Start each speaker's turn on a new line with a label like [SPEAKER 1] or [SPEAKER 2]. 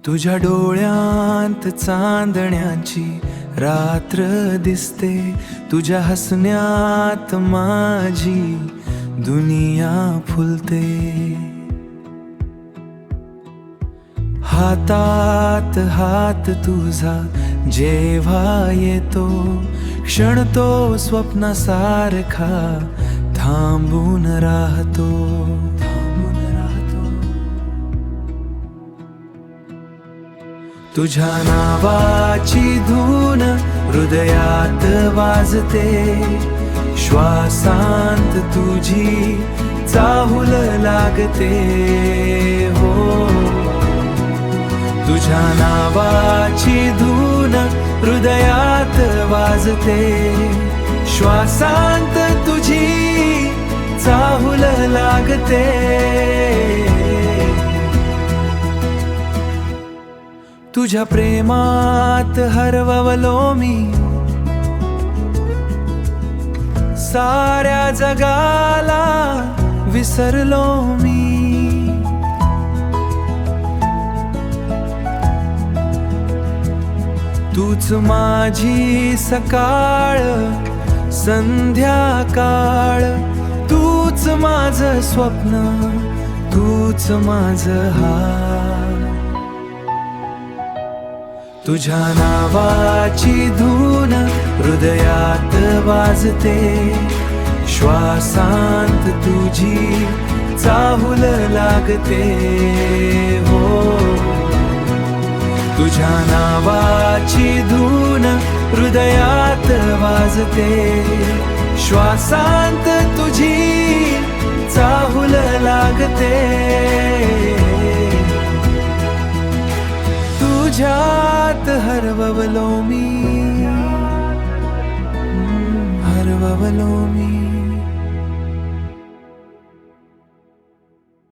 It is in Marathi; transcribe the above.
[SPEAKER 1] तुझ्या डोळ्यांत चांदण्याची रात्र दिसते, तुझ्या हसण्यात माझी दुनिया फुलते. हातात हात तुझा जेव्हा येतो, क्षण तो स्वप्नासारखा थांबून राहतो. तुझ्या नावाची धून हृदयात वाजते, श्वासांत तुझी चाहूल लागते. हो, तुझ्या नावाची धून हृदयात वाजते, श्वासांत तुझी चाहूल लागते. तुझ्या प्रेमात हरवलो मी, साऱ्या जगाला विसरलो मी. तूच माझी सकाळ संध्याकाळ, तूच माझं स्वप्न, तूच माझं हार. तुझ्या नावाची धून हृदयात वाजते, श्वासांत तुझी चाहूल लागते. हो, तुझ्या नावाची धून हृदयात वाजते, श्वासांत तुझी चाहूल लागते. तुझ्यात हरवलो मी, हरवलो मी.